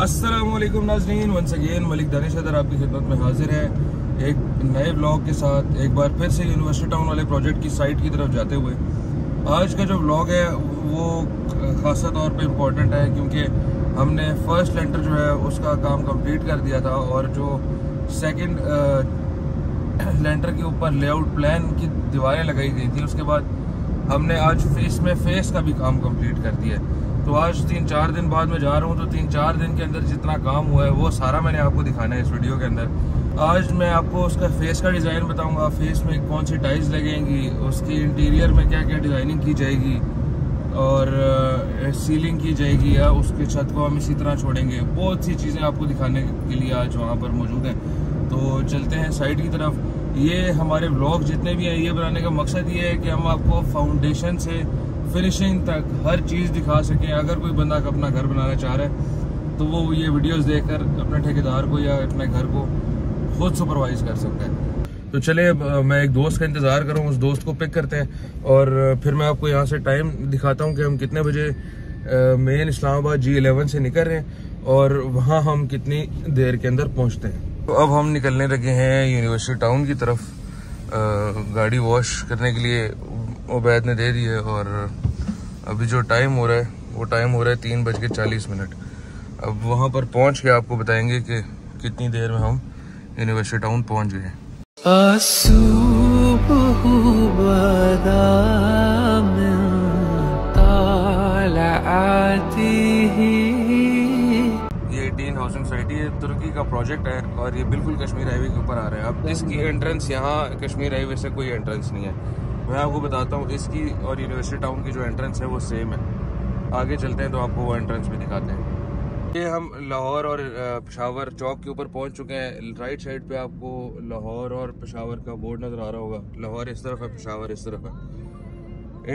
अस्सलामुअलैकुम नाज़रीन, once again Malik Danish Haider आपकी खिदमत में हाजिर है एक नए व्लॉग के साथ। एक बार फिर से यूनिवर्सिटी टाउन वाले प्रोजेक्ट की साइट की तरफ जाते हुए आज का जो व्लॉग है वो खासा तौर पे इम्पोर्टेंट है, क्योंकि हमने फर्स्ट लेंटर जो है उसका काम कंप्लीट कर दिया था और जो सेकंड लेंटर के ऊपर लेआउट प्लान की दीवारें लगाई गई थी उसके बाद हमने आज फेस का भी काम कंप्लीट कर दिया है। तो आज 3-4 दिन बाद मैं जा रहा हूँ, तो 3-4 दिन के अंदर जितना काम हुआ है वो सारा मैंने आपको दिखाना है इस वीडियो के अंदर। आज मैं आपको उसका फेस का डिज़ाइन बताऊंगा, फेस में कौन सी टाइल्स लगेंगी, उसकी इंटीरियर में क्या क्या डिज़ाइनिंग की जाएगी और सीलिंग की जाएगी या उसके छत को हम इसी तरह छोड़ेंगे। बहुत सी चीज़ें आपको दिखाने के लिए आज वहाँ पर मौजूद हैं। तो चलते हैं साइट की तरफ। ये हमारे व्लॉग जितने भी हैं ये बनाने का मकसद ये है कि हम आपको फाउंडेशन से फिनिशिंग तक हर चीज़ दिखा सकें। अगर कोई बंदा अपना घर बनाना चाह रहा है तो वो ये वीडियोस देखकर अपने ठेकेदार को या अपने घर को खुद सुपरवाइज कर सकता है। तो चले अब मैं एक दोस्त का इंतज़ार करूँ, उस दोस्त को पिक करते हैं और फिर मैं आपको यहाँ से टाइम दिखाता हूँ कि हम कितने बजे मेन इस्लामाबाद G11 से निकल रहे हैं और वहाँ हम कितनी देर के अंदर पहुँचते हैं। तो अब हम निकलने लगे हैं यूनिवर्सिटी टाउन की तरफ। गाड़ी वॉश करने के लिए उबैद ने दे दी है और अभी जो टाइम हो रहा है वो टाइम हो रहा है 3:40। अब वहाँ पर पहुँच के आपको बताएंगे कि कितनी देर में हम यूनिवर्सिटी टाउन पहुँच गए। ये 18 हाउसिंग सोसाइटी है, तुर्की का प्रोजेक्ट है और ये बिल्कुल कश्मीर हाईवे के ऊपर आ रहा है। अब इसकी एंट्रेंस यहाँ कश्मीर हाईवे से कोई एंट्रेंस नहीं है। मैं आपको बताता हूँ इसकी और यूनिवर्सिटी टाउन की जो एंट्रेंस है वो सेम है। आगे चलते हैं तो आपको वो एंट्रेंस भी दिखाते हैं। ये हम लाहौर और पेशावर चौक के ऊपर पहुँच चुके हैं। राइट साइड पे आपको लाहौर और पेशावर का बोर्ड नज़र आ रहा होगा। लाहौर इस तरफ है, पेशावर इस तरफ है।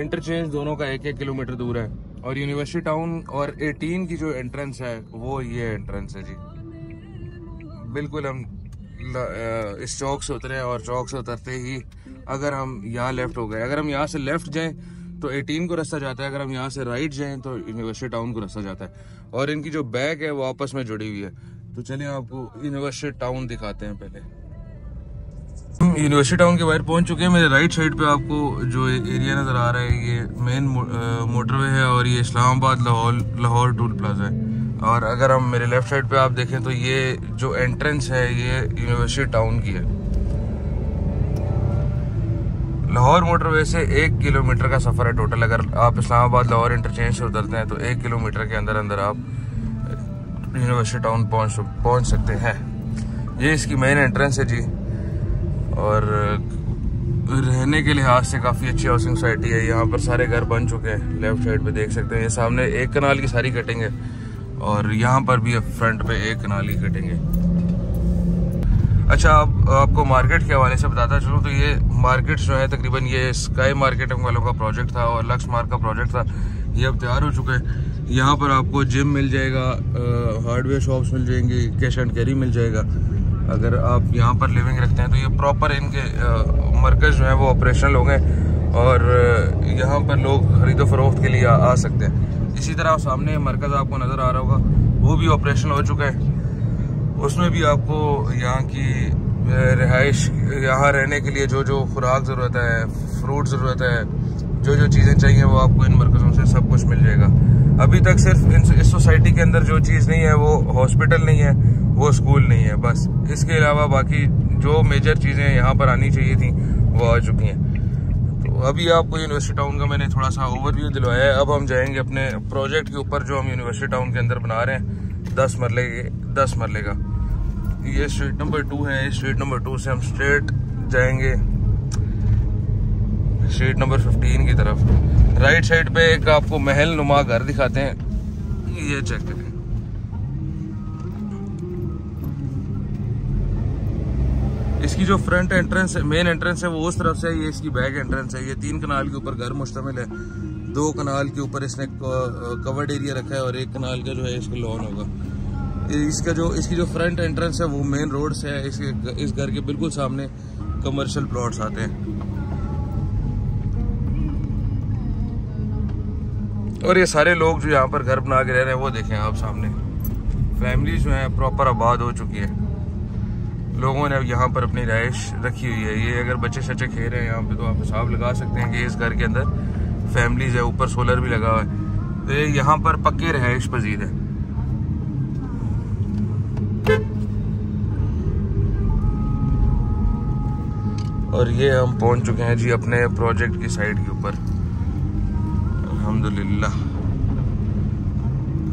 इंटरचेंज दोनों का 1-1 किलोमीटर दूर है। और यूनिवर्सिटी टाउन और 18 की जो एंट्रेंस है वो ये एंट्रेंस है जी। बिल्कुल हम इस चौक से उतरे और चौक से उतरते ही अगर हम यहाँ लेफ्ट हो गए, अगर हम यहाँ से लेफ्ट जाएं तो 18 को रास्ता जाता है, अगर हम यहाँ से राइट जाएं तो यूनिवर्सिटी टाउन को रास्ता जाता है और इनकी जो बैग है वो आपस में जुड़ी हुई है। तो चलिए आपको यूनिवर्सिटी टाउन दिखाते हैं। पहले हम यूनिवर्सिटी टाउन के बाहर पहुंच चुके हैं। मेरे राइट साइड पे आपको जो एरिया नज़र आ रहा है ये मेन मोटरवे है और ये इस्लामाबाद लाहौर टूल प्लाजा है। और अगर हम मेरे लेफ्ट साइड पे आप देखें तो ये जो एंट्रेंस है ये यूनिवर्सिटी टाउन की है। लाहौर मोटरवे से 1 किलोमीटर का सफ़र है टोटल। अगर आप इस्लामाबाद लाहौर इंटरचेंज से उतरते हैं तो 1 किलोमीटर के अंदर अंदर आप यूनिवर्सिटी टाउन पहुंच सकते हैं। ये इसकी मेन एंट्रेंस है जी और रहने के लिहाज से काफ़ी अच्छी हाउसिंग सोसाइटी है। यहाँ पर सारे घर बन चुके हैं। लेफ्ट साइड पे देख सकते हैं ये सामने एक कनाल की सारी कटिंग है और यहाँ पर भी फ्रंट पे एक कनाल की कटिंग है। अच्छा, अब आपको मार्केट के हवाले से बताता चलूँ तो ये मार्केट जो है तकरीबन ये स्काई मार्केट वालों का प्रोजेक्ट था और लक्स मार्क का प्रोजेक्ट था। ये अब तैयार हो चुका है। यहाँ पर आपको जिम मिल जाएगा, हार्डवेयर शॉप्स मिल जाएंगी, कैश एंड कैरी मिल जाएगा। अगर आप यहाँ पर लिविंग रखते हैं तो ये प्रॉपर इनके मरकज़ जो है वो ऑपरेशनल हो गए और यहाँ पर लोग खरीदो फरोख्त के लिए आ सकते हैं। इसी तरह सामने मरकज़ आपको नज़र आ रहा होगा, वो भी ऑपरेशनल हो चुका है। उसमें भी आपको यहाँ की रिहाइश, यहाँ रहने के लिए जो जो खुराक ज़रूरत है, फ्रूट ज़रूरत है, जो जो चीज़ें चाहिए वो आपको इन मरकज़ों से सब कुछ मिल जाएगा। अभी तक सिर्फ इस सोसाइटी के अंदर जो चीज़ नहीं है वो हॉस्पिटल नहीं है, वो स्कूल नहीं है, बस इसके अलावा बाकी जो मेजर चीज़ें यहाँ पर आनी चाहिए थी वो आ चुकी हैं। तो अभी आपको यूनिवर्सिटी टाउन का मैंने थोड़ा सा ओवरव्यू दिलवाया है। अब हम जाएंगे अपने प्रोजेक्ट के ऊपर जो हम यूनिवर्सिटी टाउन के अंदर बना रहे हैं 10 मरले का। ये स्ट्रीट नंबर 2 है। स्ट्रीट नंबर 2 से हम स्ट्रेट जाएंगे स्ट्रीट नंबर 15 की तरफ। राइट साइड पे एक आपको महल नुमा घर दिखाते हैं, ये चेक करें। इसकी जो फ्रंट एंट्रेंस है, मेन एंट्रेंस है, वो उस तरफ से है। ये इसकी बैक एंट्रेंस है। ये 3 कनाल के ऊपर घर मुश्तमिल है। 2 कनाल के ऊपर इसने कवर्ड एरिया रखा है और 1 कनाल का जो है इसका लॉन होगा। इसकी जो फ्रंट एंट्रेंस है वो मेन रोड से है। इस घर के बिल्कुल सामने कमर्शियल प्लॉट्स आते हैं। और ये सारे लोग जो यहाँ पर घर बना के रह रहे हैं वो देखें आप सामने, फैमिली जो है प्रॉपर आबाद हो चुकी है। लोगों ने अब यहाँ पर अपनी रहाइश रखी हुई है। ये अगर बच्चे शच्चे खेल रहे हैं यहाँ पे तो आप हिसाब लगा सकते हैं कि इस घर के अंदर फैमिलीज है, ऊपर सोलर भी लगा हुआ है, तो ये यहाँ पर पक्के रहाइश पजीर है। और ये हम पहुंच चुके हैं जी अपने प्रोजेक्ट की साइड के ऊपर, अल्हम्दुलिल्लाह।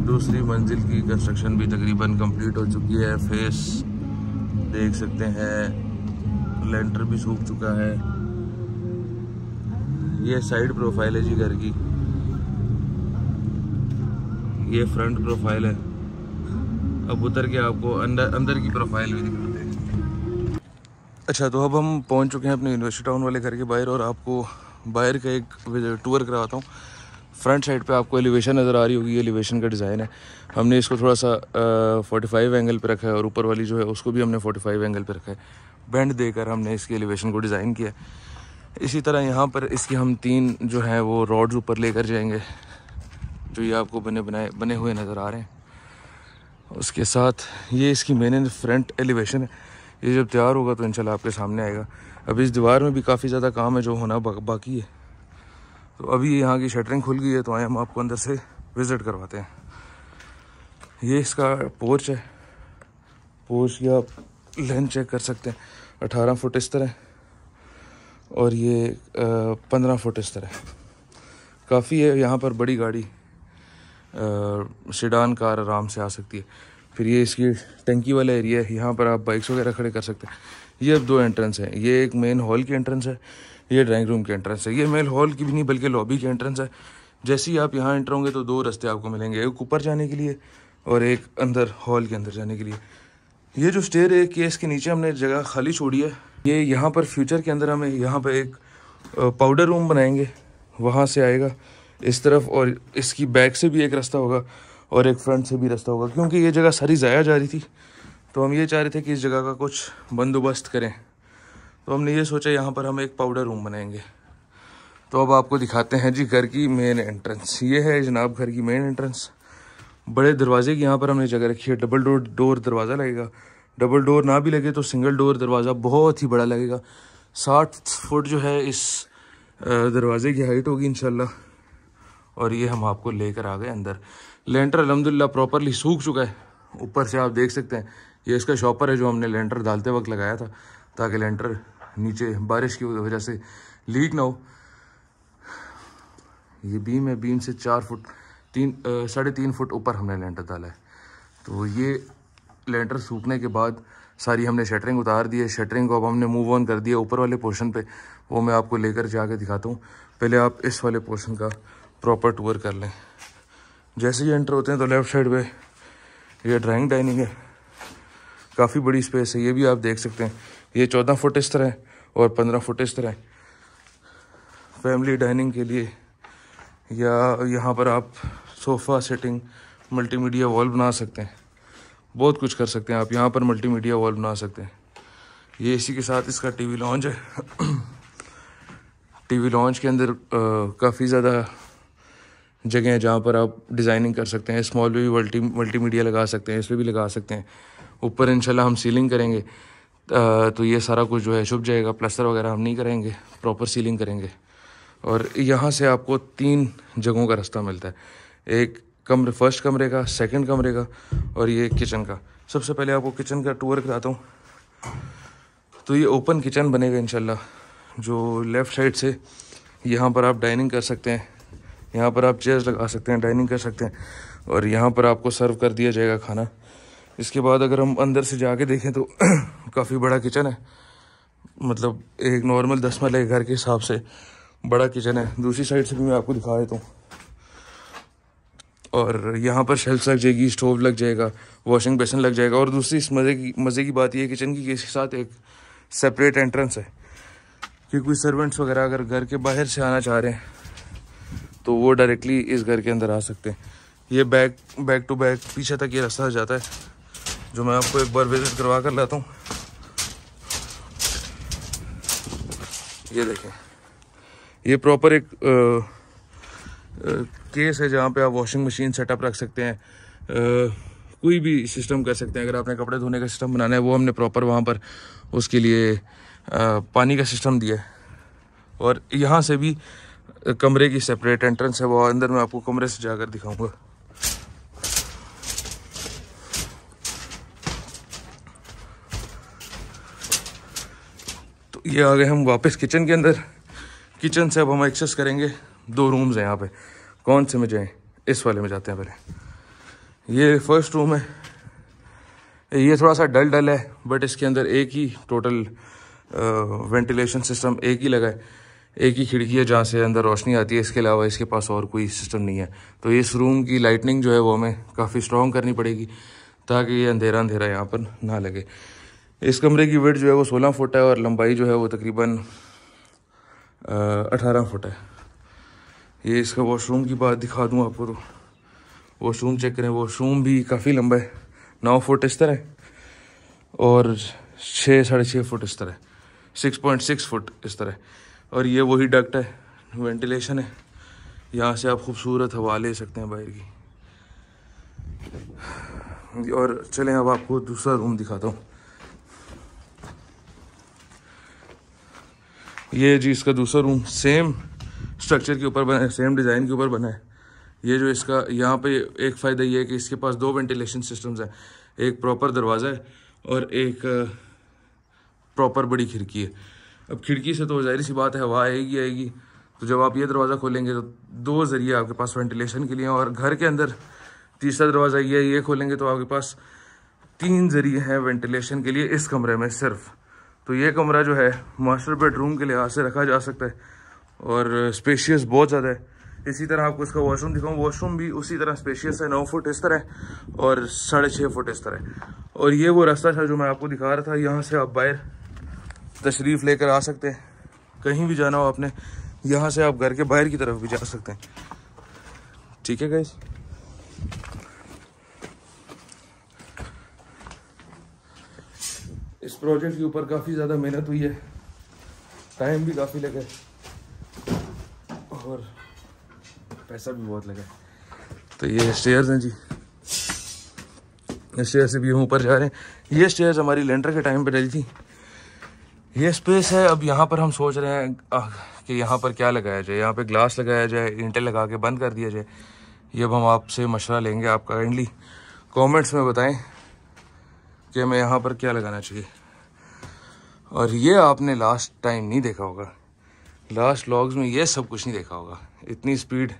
दूसरी मंजिल की कंस्ट्रक्शन भी तकरीबन कंप्लीट हो चुकी है। फेस देख सकते हैं, लेंटर भी सूख चुका है। ये साइड प्रोफाइल है जी घर की, ये फ्रंट प्रोफाइल है। अब उतर के आपको अंदर की प्रोफाइल भी दिखाते हैं। अच्छा, तो अब हम पहुंच चुके हैं अपने यूनिवर्सिटी टाउन वाले घर के बाहर और आपको बाहर का एक टूर करवाता हूँ। फ्रंट साइड पे आपको एलिवेशन नज़र आ रही होगी, ये एलिवेशन का डिज़ाइन है। हमने इसको थोड़ा सा 45 एंगल पे रखा है और ऊपर वाली जो है उसको भी हमने 45 एंगल पे रखा है। बैंड देकर हमने इसकी एलिवेशन को डिज़ाइन किया। इसी तरह यहाँ पर इसकी हम 3 जो है वो रॉड्स ऊपर लेकर जाएंगे, जो ये आपको बने हुए नज़र आ रहे हैं। उसके साथ ये इसकी मेन फ्रंट एलिवेशन है। ये जब तैयार होगा तो इंशाल्लाह आपके सामने आएगा। अभी इस दीवार में भी काफ़ी ज़्यादा काम है जो होना बाकी है। तो अभी यहाँ की शटरिंग खुल गई है, तो आए हम आपको अंदर से विज़िट करवाते हैं। ये इसका पोर्च है। पोर्च की आप लेंथ चेक कर सकते हैं, 18 फुट इस तरह और ये 15 फुट इस तरह। काफ़ी है, यहाँ पर बड़ी गाड़ी सेडान कार आराम से आ सकती है। फिर ये इसकी टंकी वाला एरिया है, यहाँ पर आप बाइक्स वगैरह खड़े कर सकते हैं। ये अब 2 एंट्रेंस हैं। ये एक मेन हॉल की एंट्रेंस है, ये ड्राइंग रूम की एंट्रेंस है। ये मेन हॉल की भी नहीं बल्कि लॉबी की एंट्रेंस है। जैसे ही आप यहाँ एंटर होंगे तो 2 रास्ते आपको मिलेंगे, एक ऊपर जाने के लिए और एक अंदर हॉल के अंदर जाने के लिए। ये जो स्टेयर है कि इसके नीचे हमने जगह खाली छोड़ी है। ये यहाँ पर फ्यूचर के अंदर हमें यहाँ पर एक पाउडर रूम बनाएंगे, वहाँ से आएगा इस तरफ, और इसकी बैक से भी एक रास्ता होगा और एक फ्रंट से भी रास्ता होगा। क्योंकि ये जगह सारी ज़ाया जा रही थी तो हम ये चाह रहे थे कि इस जगह का कुछ बंदोबस्त करें, तो हमने ये सोचा यहाँ पर हम एक पाउडर रूम बनाएंगे। तो अब आपको दिखाते हैं जी घर की मेन एंट्रेंस। ये है जनाब घर की मेन एंट्रेंस। बड़े दरवाजे की यहाँ पर हमने जगह रखी है। डबल डोर दरवाज़ा लगेगा। डबल डोर ना भी लगे तो सिंगल डोर दरवाज़ा बहुत ही बड़ा लगेगा। 60 फुट जो है इस दरवाजे की हाइट होगी इंशाल्लाह। और ये हम आपको लेकर आ गए अंदर। लेंटर अल्हम्दुलिल्लाह प्रॉपरली सूख चुका है। ऊपर से आप देख सकते हैं ये इसका शॉपर है जो हमने लेंटर डालते वक्त लगाया था, ताकि लेंटर नीचे बारिश की वजह से लीक ना हो। ये बीम है, बीम से 4 फुट 3.5 फुट ऊपर हमने लेंटर डाला है। तो ये लेंटर सूखने के बाद सारी हमने शटरिंग उतार दी है। शटरिंग को अब हमने मूव ऑन कर दिया ऊपर वाले पोर्शन पे, वो मैं आपको लेकर जाके दिखाता हूँ। पहले आप इस वाले पोर्शन का प्रॉपर टूर कर लें। जैसे ही एंटर होते हैं तो लेफ़्ट साइड पे ये ड्राइंग डाइनिंग है, काफ़ी बड़ी स्पेस है। ये भी आप देख सकते हैं, ये 14 फुट इस तरह है और 15 फुट इस तरह है। फैमिली डाइनिंग के लिए या यहाँ पर आप सोफ़ा सेटिंग, मल्टीमीडिया वॉल बना सकते हैं, बहुत कुछ कर सकते हैं आप। यहाँ पर मल्टीमीडिया वॉल बना सकते हैं। ये इसी के साथ इसका टीवी लॉन्च है। टीवी लॉन्च के अंदर काफ़ी ज़्यादा जगह है जहाँ पर आप डिज़ाइनिंग कर सकते हैं। स्मॉल पे भी मल्टीमीडिया लगा सकते हैं, इस पर भी लगा सकते हैं। ऊपर इंशाल्लाह हम सीलिंग करेंगे तो ये सारा कुछ जो है छुप जाएगा। प्लास्टर वगैरह हम नहीं करेंगे, प्रॉपर सीलिंग करेंगे। और यहाँ से आपको 3 जगहों का रास्ता मिलता है, एक कमरे, फर्स्ट कमरे का, सेकंड कमरे का और ये किचन का। सबसे पहले आपको किचन का टूर कराता हूँ। तो ये ओपन किचन बनेगा इंशाल्लाह, जो लेफ़्ट साइड से यहाँ पर आप डाइनिंग कर सकते हैं, यहाँ पर आप चेयर्स लगा सकते हैं, डाइनिंग कर सकते हैं और यहाँ पर आपको सर्व कर दिया जाएगा खाना। इसके बाद अगर हम अंदर से जाके देखें तो काफ़ी बड़ा किचन है, मतलब एक नॉर्मल 10 महले के घर के हिसाब से बड़ा किचन है। दूसरी साइड से भी मैं आपको दिखा देता हूँ। और यहाँ पर शेल्फ लग जाएगी, स्टोव लग जाएगा, वॉशिंग बेसिन लग जाएगा। और दूसरी इस मज़े की बात यह है किचन की, इसके साथ एक सेपरेट एंट्रेंस है कि कोई सर्वेंट्स वगैरह अगर घर के बाहर से आना चाह रहे हैं तो वो डायरेक्टली इस घर के अंदर आ सकते हैं। ये बैक टू बैक पीछे तक ये रास्ता जाता है, जो मैं आपको एक बार विजिट करवा कर लाता हूँ। ये देखें, ये प्रॉपर एक केस है जहाँ पे आप वॉशिंग मशीन सेटअप रख सकते हैं, कोई भी सिस्टम कर सकते हैं। अगर आपने कपड़े धोने का सिस्टम बनाना है वो हमने प्रॉपर वहाँ पर उसके लिए पानी का सिस्टम दिया है। और यहाँ से भी कमरे की सेपरेट एंट्रेंस है, वो अंदर मैं आपको कमरे से जाकर दिखाऊंगा। तो ये आ गए हम वापस किचन के अंदर। किचन से अब हम एक्सेस करेंगे, 2 रूम्स हैं यहाँ पे। कौन से में जाएं? इस वाले में जाते हैं पहले। ये फर्स्ट रूम है, ये थोड़ा सा डल है, बट इसके अंदर एक ही टोटल वेंटिलेशन सिस्टम एक ही लगा है, एक ही खिड़की है जहाँ से अंदर रोशनी आती है। इसके अलावा इसके पास और कोई सिस्टम नहीं है। तो इस रूम की लाइटनिंग जो है वो हमें काफ़ी स्ट्रॉन्ग करनी पड़ेगी ताकि ये अंधेरा अंधेरा यहाँ पर ना लगे। इस कमरे की विड्थ जो है वो 16 फुट है और लंबाई जो है वो तकरीबन 18 फुट है। ये इसका वॉशरूम की बात दिखा दूँ आपको तो वॉशरूम चेक करें। वॉशरूम भी काफ़ी लंबा है, 9 फुट इस तरह और 6-6.5 फुट इस तरह, 6.6 फुट इस तरह। और ये वही डक्ट है, वेंटिलेशन है, यहाँ से आप खूबसूरत हवा ले सकते हैं बाहर की। और चलें अब आपको दूसरा रूम दिखाता हूँ। ये जी इसका दूसरा रूम सेम स्ट्रक्चर के ऊपर बना है, सेम डिज़ाइन के ऊपर बना है। ये जो इसका यहाँ पे एक फ़ायदा ये है कि इसके पास 2 वेंटिलेशन सिस्टम्स हैं, एक प्रॉपर दरवाज़ा है और एक प्रॉपर बड़ी खिड़की है। अब खिड़की से तो जाहिर सी बात है हवा आएगी। तो जब आप ये दरवाज़ा खोलेंगे तो 2 ज़रिए आपके पास वेंटिलेशन के लिए, और घर के अंदर तीसरा दरवाज़ा ये खोलेंगे तो आपके पास 3 ज़रिए हैं वेंटिलेशन के लिए इस कमरे में सिर्फ। तो ये कमरा जो है मास्टर बेडरूम के लिहाज से रखा जा सकता है और स्पेशियस बहुत ज़्यादा है। इसी तरह आपको इसका वॉशरूम दिखाऊँ, वॉशरूम भी उसी तरह स्पेशियस है, 9 फुट इस तरह और 6.5 फुट इस तरह। और ये वो रास्ता था जो मैं आपको दिखा रहा था, यहाँ से आप बाहर तशरीफ़ लेकर आ सकते हैं। कहीं भी जाना हो आपने, यहाँ से आप घर के बाहर की तरफ भी जा सकते हैं। ठीक है गाइस, इस प्रोजेक्ट के ऊपर काफ़ी ज़्यादा मेहनत हुई है, टाइम भी काफ़ी लगा और पैसा भी बहुत लगा। तो ये स्टेयर्स हैं जी, इस स्टेयर से भी हम ऊपर जा रहे हैं। ये स्टेयर्स हमारी लेंटर के टाइम पे डली थी। ये स्पेस है, अब यहाँ पर हम सोच रहे हैं कि यहाँ पर क्या लगाया जाए। यहाँ पे ग्लास लगाया जाए, ईंटें लगा के बंद कर दिया जाए। ये अब हम आपसे मशवरा लेंगे, आप काइंडली कमेंट्स में बताएं कि हमें यहाँ पर क्या लगाना चाहिए। और ये आपने लास्ट टाइम नहीं देखा होगा, लास्ट व्लॉग्स में ये सब कुछ नहीं देखा होगा। इतनी स्पीड,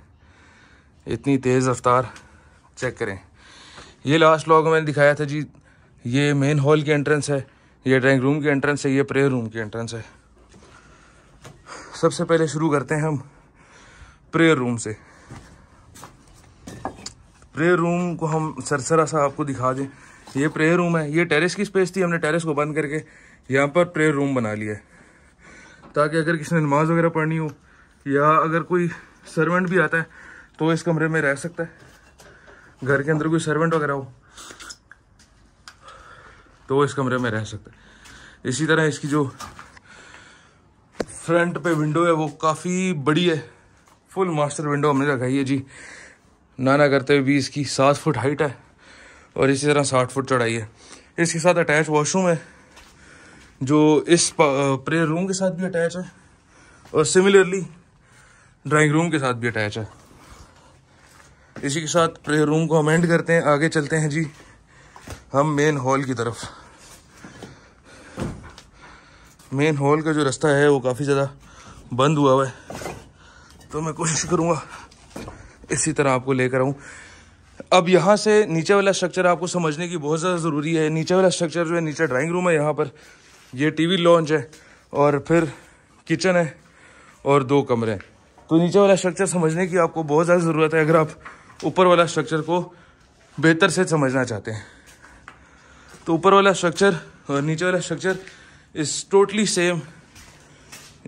इतनी तेज़ रफ्तार चेक करें। ये लास्ट व्लॉग में मैंने दिखाया था जी, ये मेन हॉल की एंट्रेंस है, ये ड्राइंग रूम की एंट्रेंस है, ये प्रेयर रूम की एंट्रेंस है। सबसे पहले शुरू करते हैं हम प्रेयर रूम से। प्रेयर रूम को हम सरसरा सा आपको दिखा दें। ये प्रेयर रूम है, ये टेरेस की स्पेस थी, हमने टेरेस को बंद करके यहाँ पर प्रेयर रूम बना लिया है ताकि अगर किसी ने नमाज वगैरह पढ़नी हो या अगर कोई सर्वेंट भी आता है तो इस कमरे में रह सकता है। घर के अंदर कोई सर्वेंट वगैरह हो तो इस कमरे में रह सकता है। इसी तरह इसकी जो फ्रंट पे विंडो है वो काफ़ी बड़ी है, फुल मास्टर विंडो हमने लगाई है जी। नाना करते हुए भी इसकी 7 फुट हाइट है और इसी तरह 60 फुट चौड़ाई है। इसके साथ अटैच वॉशरूम है जो इस प्रेयर रूम के साथ भी अटैच है और सिमिलरली ड्राइंग रूम के साथ भी अटैच है। इसी के साथ प्रेयर रूम को हम एंड करते हैं, आगे चलते हैं जी हम मेन हॉल की तरफ। मेन हॉल का जो रास्ता है वो काफ़ी ज़्यादा बंद हुआ हुआ है, तो मैं कोशिश करूँगा इसी तरह आपको लेकर आऊँ। अब यहाँ से नीचे वाला स्ट्रक्चर आपको समझने की बहुत ज़्यादा ज़रूरी है। नीचे वाला स्ट्रक्चर जो है, नीचे ड्राइंग रूम है, यहाँ पर ये टीवी लॉन्च है और फिर किचन है और 2 कमरे हैं। तो नीचे वाला स्ट्रक्चर समझने की आपको बहुत ज़्यादा ज़रूरत है अगर आप ऊपर वाला स्ट्रक्चर को बेहतर से समझना चाहते हैं। तो ऊपर वाला स्ट्रक्चर और नीचे वाला स्ट्रक्चर इज़ टोटली सेम।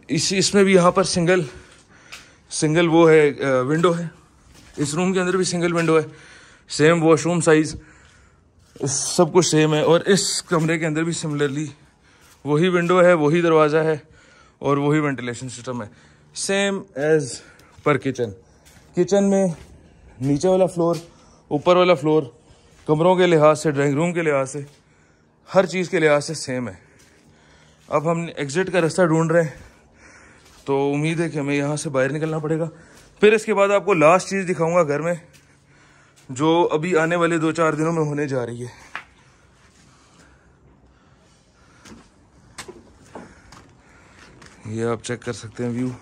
इसमें भी यहाँ पर सिंगल वो है, विंडो है। इस रूम के अंदर भी सिंगल विंडो है, सेम वॉशरूम साइज़, सब कुछ सेम है। और इस कमरे के अंदर भी सिमिलरली वही विंडो है, वही दरवाज़ा है और वही वेंटिलेशन सिस्टम है, सेम एज पर किचन। किचन में नीचे वाला फ्लोर, ऊपर वाला फ्लोर, कमरों के लिहाज से, ड्राइंग रूम के लिहाज से, हर चीज़ के लिहाज से सेम है। अब हम एग्ज़िट का रास्ता ढूंढ रहे हैं, तो उम्मीद है कि हमें यहाँ से बाहर निकलना पड़ेगा। फिर इसके बाद आपको लास्ट चीज़ दिखाऊंगा घर में, जो अभी आने वाले 2-4 दिनों में होने जा रही है। ये आप चेक कर सकते हैं व्यू।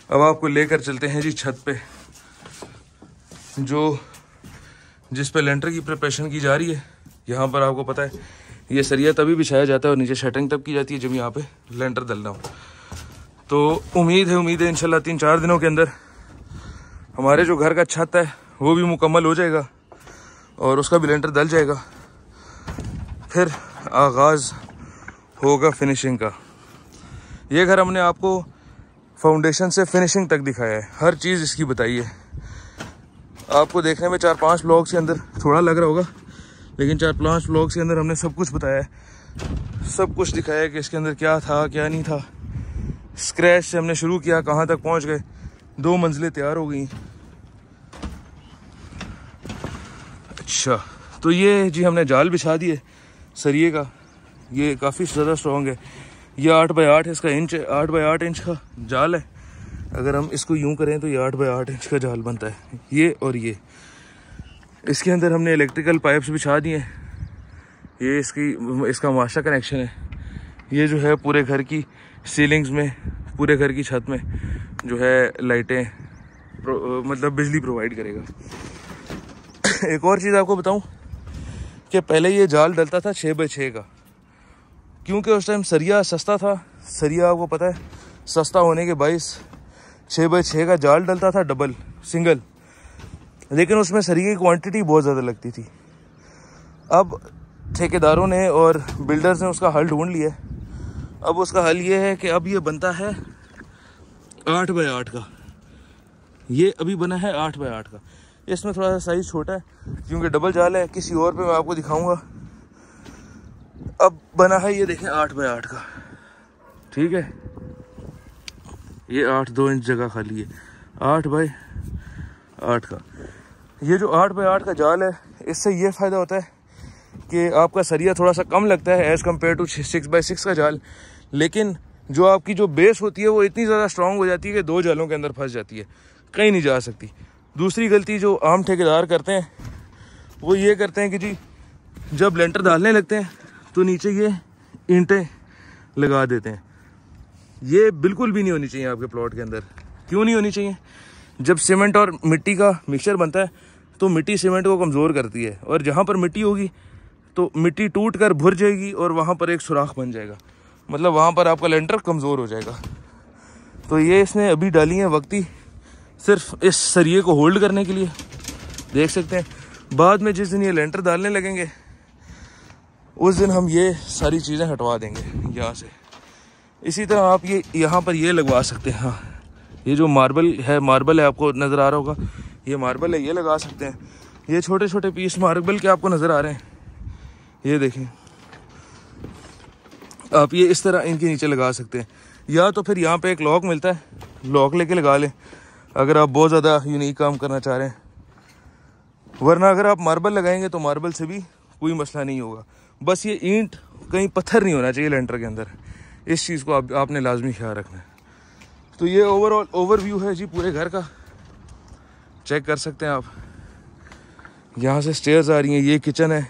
अब आपको लेकर चलते हैं जी छत पे, जिस पे लेंटर की प्रिपरेशन की जा रही है। यहाँ पर आपको पता है ये सरिया तभी बिछाया जाता है और नीचे शटरिंग तब की जाती है जब यहाँ पे लेंटर डलना हो। तो उम्मीद है इंशाल्लाह 3-4 दिनों के अंदर हमारे जो घर का छत है वो भी मुकम्मल हो जाएगा और उसका भी लेंटर डल जाएगा। फिर आगाज़ होगा फिनिशिंग का। ये घर हमने आपको फाउंडेशन से फिनिशिंग तक दिखाया है, हर चीज़ इसकी बताई है। आपको देखने में 4-5 ब्लॉग्स के अंदर थोड़ा लग रहा होगा, लेकिन 4-5 ब्लॉग्स के अंदर हमने सब कुछ बताया है, सब कुछ दिखाया है कि इसके अंदर क्या था क्या नहीं था। स्क्रैच से हमने शुरू किया, कहाँ तक पहुँच गए, 2 मंजिलें तैयार हो गई। अच्छा, तो ये जी हमने जाल बिछा दिए सरिये का, ये काफ़ी ज़्यादा स्ट्रॉन्ग है। ये 8x8 इसका इंच, 8x8 इंच का जाल है। अगर हम इसको यूं करें तो ये 8x8 इंच का जाल बनता है, ये और ये। इसके अंदर हमने इलेक्ट्रिकल पाइप्स बिछा दिए। ये इसका मास्टर कनेक्शन है। ये जो है पूरे घर की सीलिंग्स में, पूरे घर की छत में जो है लाइटें मतलब बिजली प्रोवाइड करेगा। एक और चीज़ आपको बताऊं कि पहले ये जाल डलता था 6x6 का, क्योंकि उस टाइम सरिया सस्ता था। सरिया आपको पता है सस्ता होने के बाइस 6x6 का जाल डलता था, डबल सिंगल, लेकिन उसमें सरिये की क्वांटिटी बहुत ज़्यादा लगती थी। अब ठेकेदारों ने और बिल्डर्स ने उसका हल ढूंढ लिया। अब उसका हल ये है कि अब ये बनता है 8x8 का। ये अभी बना है 8x8 का। इसमें थोड़ा सा साइज़ छोटा है क्योंकि डबल जाल है, किसी और पे मैं आपको दिखाऊंगा। अब बना है ये देखें 8x8 का, ठीक है। ये 8-2 इंच जगह खाली है, 8x8 का। ये जो 8x8 का जाल है, इससे ये फ़ायदा होता है कि आपका सरिया थोड़ा सा कम लगता है एज़ कम्पेयर टू 6x6 का जाल, लेकिन जो आपकी जो बेस होती है वो इतनी ज़्यादा स्ट्रॉन्ग हो जाती है कि 2 जालों के अंदर फंस जाती है, कहीं नहीं जा सकती। दूसरी गलती जो आम ठेकेदार करते हैं वो ये करते हैं कि जी जब लेंटर डालने लगते हैं तो नीचे ये ईंटें लगा देते हैं। ये बिल्कुल भी नहीं होनी चाहिए आपके प्लॉट के अंदर। क्यों नहीं होनी चाहिए? जब सीमेंट और मिट्टी का मिक्सचर बनता है तो मिट्टी सीमेंट को कमज़ोर करती है, और जहाँ पर मिट्टी होगी तो मिट्टी टूट कर भर जाएगी और वहाँ पर एक सुराख बन जाएगा, मतलब वहाँ पर आपका लेंटर कमज़ोर हो जाएगा। तो ये इसने अभी डाली है वक्ती, सिर्फ इस सरिये को होल्ड करने के लिए। देख सकते हैं बाद में जिस दिन ये लेंटर डालने लगेंगे उस दिन हम ये सारी चीज़ें हटवा देंगे यहाँ से। इसी तरह आप ये यहाँ पर ये लगवा सकते हैं। हाँ, ये जो मार्बल है आपको नज़र आ रहा होगा, ये मार्बल है, ये लगा सकते हैं। ये छोटे छोटे पीस मार्बल के आपको नज़र आ रहे हैं, ये देखें आप, ये इस तरह इनके नीचे लगा सकते हैं। या तो फिर यहाँ पे एक लॉक मिलता है, लॉक लेके लगा लें अगर आप बहुत ज़्यादा यूनिक काम करना चाह रहे हैं। वरना अगर आप मार्बल लगाएंगे तो मार्बल से भी कोई मसला नहीं होगा। बस ये ईंट कहीं पत्थर नहीं होना चाहिए लेंटर के अंदर, इस चीज़ को आपने लाजमी ख्याल रखना है। तो ये ओवरऑल ओवरव्यू है जी पूरे घर का, चेक कर सकते हैं आप। यहाँ से स्टेयर्स आ रही हैं, ये किचन है,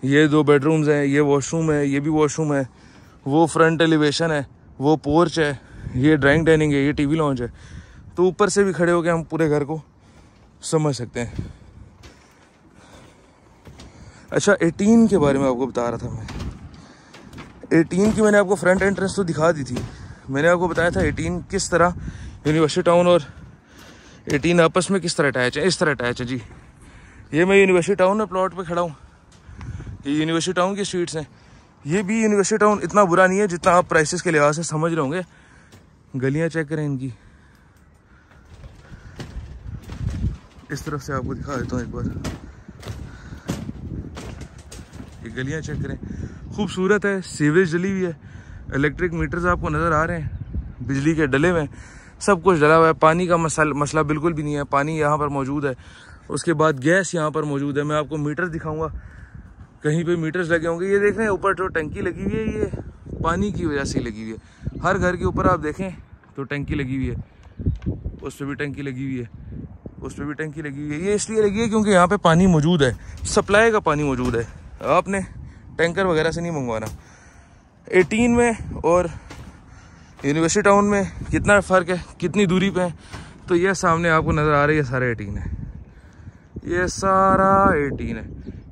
ये 2 बेडरूम्स हैं, ये वॉशरूम है, ये भी वॉशरूम है, वो फ्रंट एलिवेशन है, वो पोर्च है, ये ड्राइंग डाइनिंग है, ये टीवी लॉन्च है। तो ऊपर से भी खड़े होकर हम पूरे घर को समझ सकते हैं। अच्छा, 18 के बारे में आपको बता रहा था मैं। 18 की मैंने आपको फ्रंट एंट्रेंस तो दिखा दी थी। मैंने आपको बताया था 18 किस तरह यूनिवर्सिटी टाउन और 18 आपस में किस तरह अटैच है। इस तरह अटैच है जी। ये मैं यूनिवर्सिटी टाउन में प्लॉट पे खड़ा हूँ, ये यूनिवर्सिटी टाउन की स्ट्रीट्स हैं। ये भी यूनिवर्सिटी टाउन इतना बुरा नहीं है जितना आप प्राइसेस के लिहाज से समझ रहे होंगे। गलियाँ चेक करें इनकी, इस तरफ से आपको दिखा देता हूँ एक बार। ये गलियाँ चेक करें, खूबसूरत है, सीवेज डली हुई है, इलेक्ट्रिक मीटर्स आपको नज़र आ रहे हैं, बिजली के डले हुए। सब कुछ डला हुआ है। पानी का मसला बिल्कुल भी नहीं है, पानी यहाँ पर मौजूद है। उसके बाद गैस यहाँ पर मौजूद है। मैं आपको मीटर दिखाऊंगा, कहीं पे मीटर्स लगे होंगे। ये देखें ऊपर जो टंकी लगी हुई है, ये पानी की वजह से लगी हुई है। हर घर के ऊपर आप देखें तो टंकी लगी हुई है, उस पर भी टंकी लगी हुई है, उस पर भी टंकी लगी हुई है। ये इसलिए लगी है क्योंकि यहाँ पे पानी मौजूद है, सप्लाई का पानी मौजूद है। आपने टैंकर वगैरह से नहीं मंगवाना। 18 में और यूनिवर्सिटी टाउन में कितना फ़र्क है, कितनी दूरी पे है? तो ये सामने आपको नज़र आ रही है, सारा 18 है, ये सारा 18 है।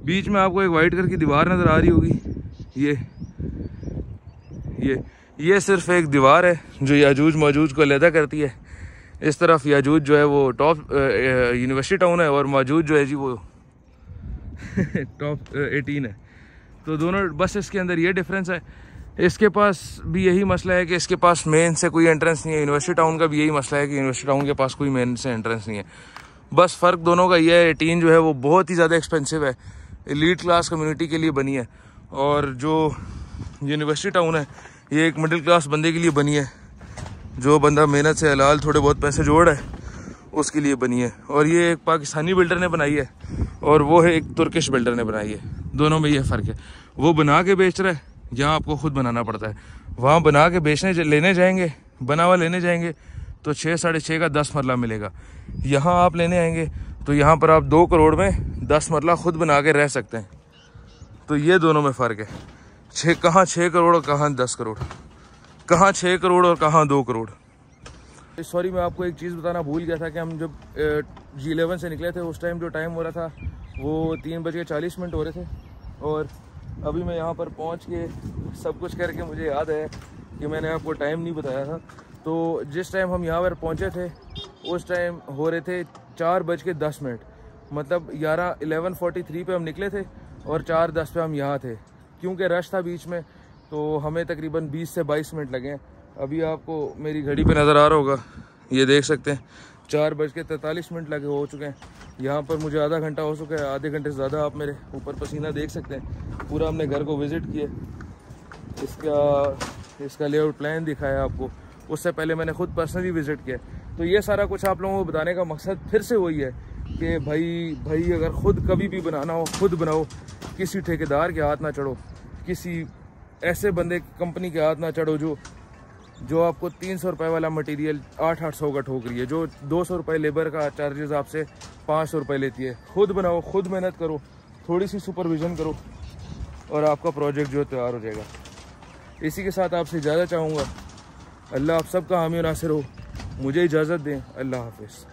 बीच में आपको एक वाइट कलर की दीवार नज़र आ रही होगी। ये सिर्फ एक दीवार है जो याजूज माजूज को अलहदा करती है। इस तरफ याजूज जो है वो टॉप यूनिवर्सिटी टाउन है और माजूज जो है जी वो टॉप 18 है। तो दोनों बस इसके अंदर ये डिफरेंस है। इसके पास भी यही मसला है कि इसके पास मेन से कोई एंट्रेंस नहीं है। यूनिवर्सिटी टाउन का भी यही मसला है कि यूनिवर्सिटी टाउन के पास कोई मेन से एंट्रेंस नहीं है। बस फ़र्क दोनों का ये है, 18 जो है वो बहुत ही ज़्यादा एक्सपेंसिव है, एलीट क्लास कम्युनिटी के लिए बनी है, और जो यूनिवर्सिटी टाउन है ये एक मिडिल क्लास बंदे के लिए बनी है, जो बंदा मेहनत से हलाल थोड़े बहुत पैसे जोड़ है उसके लिए बनी है। और ये एक पाकिस्तानी बिल्डर ने बनाई है और वो है एक तुर्किश बिल्डर ने बनाई है। दोनों में ये फ़र्क है, वो बना के बेच रहा है, यहाँ आपको खुद बनाना पड़ता है। वहाँ बना के लेने जाएंगे, बना हुआ लेने जाएंगे तो 6 साढ़े 6 का 10 मरला मिलेगा। यहाँ आप लेने आएंगे तो यहाँ पर आप 2 करोड़ में 10 मरला खुद बना के रह सकते हैं। तो ये दोनों में फ़र्क है, कहाँ 6 करोड़ और कहाँ 10 करोड़, कहाँ 6 करोड़ और कहाँ 2 करोड़। सॉरी, मैं आपको एक चीज़ बताना भूल गया था कि हम जब G11 से निकले थे उस टाइम जो टाइम हो रहा था वो 3:40 हो रहे थे, और अभी मैं यहाँ पर पहुँच के सब कुछ करके मुझे याद है कि मैंने आपको टाइम नहीं बताया था। तो जिस टाइम हम यहाँ पर पहुँचे थे उस टाइम हो रहे थे 4:10, मतलब 11:43 पे हम निकले थे और 4:10 पे हम यहाँ थे। क्योंकि रश था बीच में तो हमें तकरीबन 20 से 22 मिनट लगे हैं। अभी आपको मेरी घड़ी पे नज़र आ रहा होगा, ये देख सकते हैं 4:43 लगे हो चुके हैं। यहाँ पर मुझे आधा घंटा हो चुका है, आधे घंटे से ज़्यादा। आप मेरे ऊपर पसीना देख सकते हैं। पूरा हमने घर को विज़िट किया, इसका लेआउट प्लान दिखाया आपको। उससे पहले मैंने खुद पर्सनली विज़िट किया। तो ये सारा कुछ आप लोगों को बताने का मकसद फिर से वही है कि भाई अगर ख़ुद कभी भी बनाना हो खुद बनाओ, किसी ठेकेदार के हाथ ना चढ़ो, किसी ऐसे बंदे कंपनी के हाथ ना चढ़ो जो आपको 300 रुपये वाला मटेरियल 800 का ठोक रही है, जो 200 रुपये लेबर का चार्जेस आपसे 500 रुपये लेती है। खुद बनाओ, खुद मेहनत करो, थोड़ी सी सुपरविज़न करो और आपका प्रोजेक्ट जो तैयार हो जाएगा। इसी के साथ आपसे इजाज़त चाहूँगा। अल्लाह आप सबका हामी और नासिर हो। मुझे इजाज़त दें। अल्लाह हाफिज़।